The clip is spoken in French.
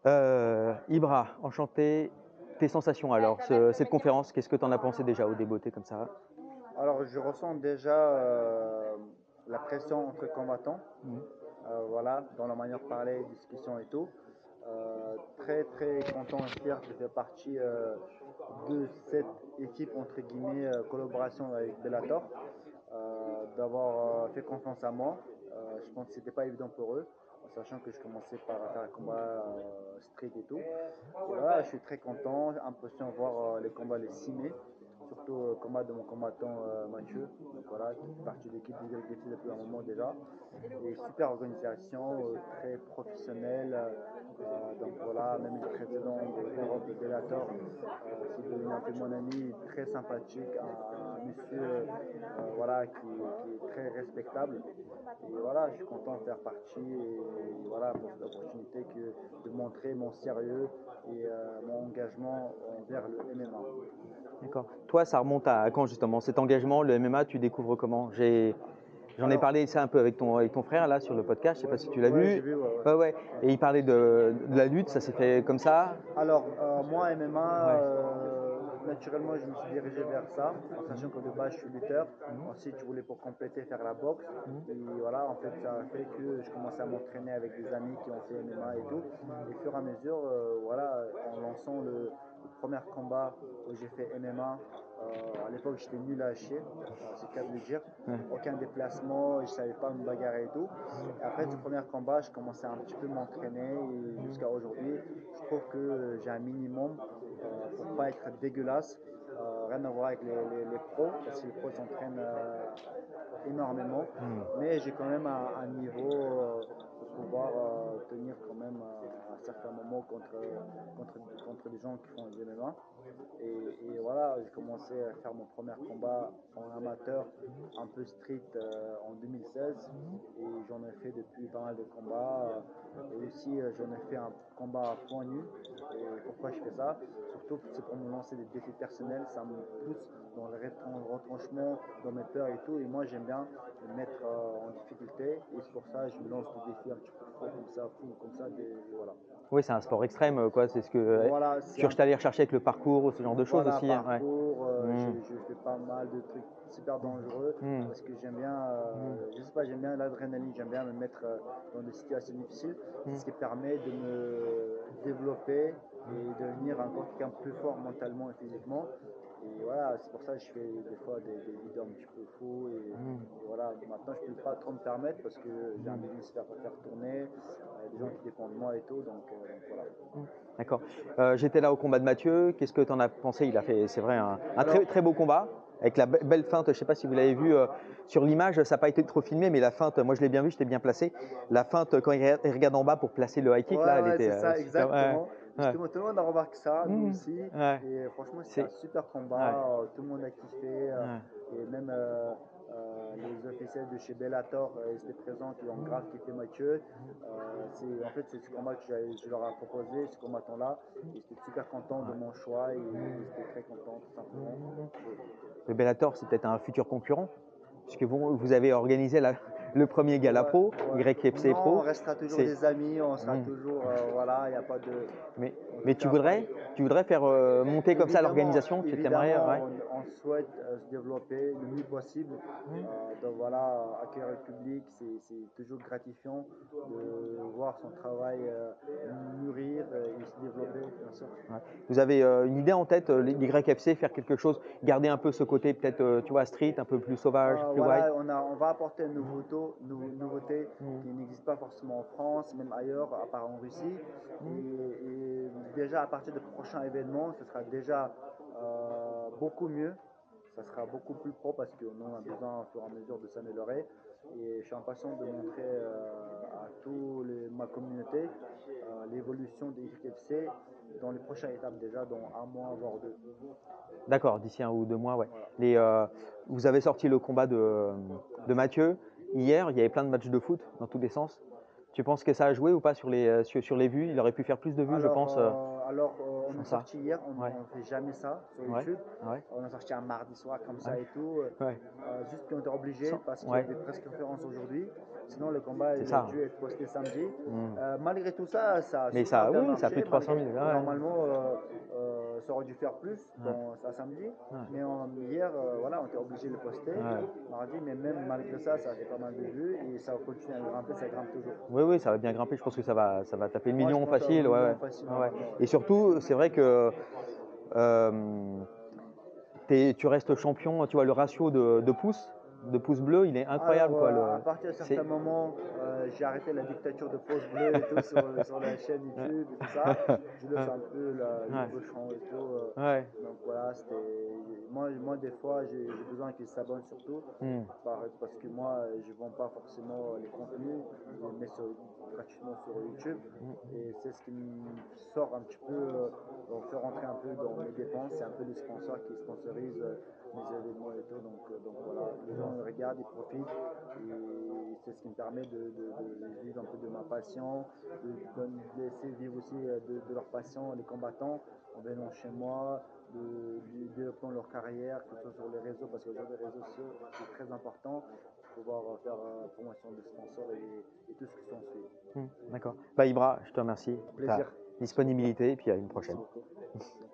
Ibra, enchanté. Tes sensations alors, cette conférence, qu'est-ce que tu en as pensé déjà au débeauté comme ça? Alors, je ressens déjà la pression entre combattants, Mhm. voilà, dans la manière de parler, discussion et tout. Très très content et fier de faire partie de cette équipe entre guillemets collaboration avec Bellator, d'avoir fait confiance à moi. Je pense que c'était pas évident pour eux, en sachant que je commençais par faire un combat street et tout. Et voilà, je suis très content, impatient de voir les combats les 6 mai, surtout le combat de mon combattant Mathieu, donc voilà, qui fait partie de l'équipe du GFC depuis un moment déjà. Et super organisation, très professionnelle. Donc voilà, même le président de l'Europe de Bellator, qui est devenu un peu mon ami, très sympathique, un monsieur voilà, qui est très respectable. Et voilà, je suis content de faire partie et voilà, pour cette opportunité de montrer mon sérieux et mon engagement envers le MMA. D'accord. Toi, ça remonte à quand justement cet engagement, le MMA, tu découvres comment? J'en ai Alors, parlé ça un peu avec ton frère là sur le podcast, je sais pas si tu l'as ouais, j'ai vu. vu, ouais, ouais. Ouais, ouais. Et il parlait de la lutte, ça s'est fait comme ça. Alors, moi, MMA, Ouais. naturellement, je me suis dirigé vers ça, en sachant Mhm. que de base, je suis lutteur. Mhm. Ensuite, je voulais pour compléter faire la boxe. Et Mhm. voilà, en fait, ça a fait que je commençais à m'entraîner avec des amis qui ont fait MMA et tout. Et au fur et à mesure, voilà, en lançant le premier combat où j'ai fait MMA, à l'époque, j'étais nul à chier, c'est le cas de le dire. Ouais. Aucun déplacement, je ne savais pas me bagarrer et tout. Et après ce premier combat, je commençais à un petit peu m'entraîner et jusqu'à aujourd'hui, je trouve que j'ai un minimum pour ne pas être dégueulasse. Rien à voir avec les pros, parce que les pros s'entraînent énormément. Mhm. Mais j'ai quand même un niveau pour pouvoir tenir quand même à un certain moment contre des gens qui font du MMA. Et voilà, j'ai commencé à faire mon premier combat en amateur, un peu street en 2016. Et j'en ai fait depuis pas mal de combats. Et aussi, j'en ai fait un combat à point nu. Et pourquoi je fais ça? Surtout, c'est pour me lancer des défis personnels. Ça me pousse dans le retranchement, dans mes peurs et tout. Et moi, j'aime bien me mettre en difficulté. Et c'est pour ça que je me lance des défis un petit peu fous comme ça. Voilà. Oui, c'est un sport extrême, quoi. C'est ce que Voilà, c'est tu un t'es allé rechercher avec le parcours ou ce genre de choses voilà, aussi, hein, ouais. parcours, Mhm. je fais pas mal de trucs super dangereux Mhm. parce que j'aime bien, Mhm. je sais pas, j'aime bien l'adrénaline, j'aime bien me mettre dans des situations difficiles. C'est Mhm. ce qui permet de me développer et devenir encore quelqu'un plus fort mentalement et physiquement. Et voilà, c'est pour ça que je fais des fois des vidéos un petit peu fous. Et voilà, maintenant je peux pas trop me permettre parce que j'ai un business à faire tourner, des gens qui dépendent de moi et tout, donc voilà. D'accord. J'étais là au combat de Mathieu. Qu'est-ce que tu en as pensé? Il a fait, c'est vrai, un Alors, très, très beau combat avec la belle feinte. Je ne sais pas si vous l'avez vu sur l'image, ça n'a pas été trop filmé, mais la feinte, moi je l'ai bien vu, j'étais bien placé. La feinte, quand il regarde en bas pour placer le high kick, ouais, là, elle ouais, était c'est ça, super. Ouais, exactement. ouais. Justement, tout le monde a remarqué ça, nous aussi. Ouais. Et franchement, c'était un C'est. super Ouais. combat. Tout le monde a kiffé. Ouais. Et même les officiels de chez Bellator étaient présents, qui ont grave kiffé Mathieu. En fait, c'est ce combat que je leur ai proposé, ce combattant-là. Ils étaient super contents de mon choix et ils étaient très contents, tout simplement. Le Bellator, c'est peut-être un futur concurrent, puisque vous avez organisé le premier gala Ouais, pro, ouais. YFC Non, on Pro. restera toujours C'est. des amis, on sera Hmm. toujours, voilà, il n'y a pas de. Mais, En tout mais tu cas, pas. voudrais faire monter comme ça Évidemment, l'organisation. Tu t'aimerais, évidemment, ouais. on souhaite se développer le mieux possible. Donc voilà, accueillir le public, c'est toujours gratifiant de voir son travail mûrir et se développer, bien sûr. Ouais. Vous avez une idée en tête, l'YFC, faire quelque chose, garder un peu ce côté peut-être, tu vois, street, un peu plus sauvage, plus wild. Voilà, on va apporter une nouveauté qui n'existe pas forcément en France, même ailleurs, à part en Russie. Et déjà, à partir de prochains événements, ce sera déjà beaucoup mieux. Ça sera beaucoup plus pro parce qu'on a besoin au fur et à mesure de s'améliorer. Et je suis impatient de montrer à ma communauté l'évolution des YFC dans les prochaines étapes déjà, dans un mois, voire deux. D'accord, d'ici 1 ou 2 mois, ouais. Voilà. Vous avez sorti le combat de Mathieu. Hier, il y avait plein de matchs de foot dans tous les sens. Tu penses que ça a joué ou pas sur les vues? Il aurait pu faire plus de vues, je pense, On sans est ça. sorti hier, Ouais, on ne fait jamais ça sur ouais, YouTube. ouais, On a sorti un mardi soir comme ouais, ça et tout. ouais. Juste qu'on était obligé parce qu'il y Ouais. avait presque conférence aujourd'hui. Sinon, le combat C'est il ça. a dû être posté samedi. Mm. Malgré tout ça, ça a Mais super ça, bien oui, ça a marché. plus de 300 000. Ouais. Normalement, ça aurait dû faire plus à samedi. Ouais. Mais hier, voilà, on était obligé de le poster Ouais. mardi. Mais même malgré ça, ça a fait pas mal de vues et ça continue à grimper, ça grimpe toujours. Oui, oui, ça va bien grimper. Je pense que ça va taper le Moi, je million pense à facile. un Ouais, million ouais. facile, Ouais, ouais. normalement, ouais. Et surtout, c'est vrai que tu restes champion. Tu vois, le ratio de pouces bleus, il est incroyable, Alors, quoi. à partir d'un C'est- certain moment, j'ai arrêté la dictature de pouces bleus et tout sur la chaîne YouTube et tout ça. Je laisse un peu le cochon et tout. Ouais. Donc voilà, moi, des fois, j'ai besoin qu'ils s'abonnent surtout. Mm. Parce que moi, je ne vends pas forcément les contenus, je les mets gratuitement sur YouTube. Et c'est ce qui me sort un petit peu, on fait rentrer un peu dans mes dépenses. C'est un peu les sponsors qui sponsorisent mes événements et tout. Donc voilà, les gens ils regardent, ils profitent. Et c'est ce qui me permet de vivre un peu de ma passion, de laisser vivre aussi de leur passion les combattants en venant chez moi, de développant leur carrière, que ce soit sur les réseaux, parce que aujourd'hui les réseaux sociaux c'est très important pour pouvoir faire promotion des sponsors et tout ce qui s'ensuit. D'accord. Bah, Ibra, je te remercie pour ta Plaisir. disponibilité et puis à une prochaine. Merci beaucoup.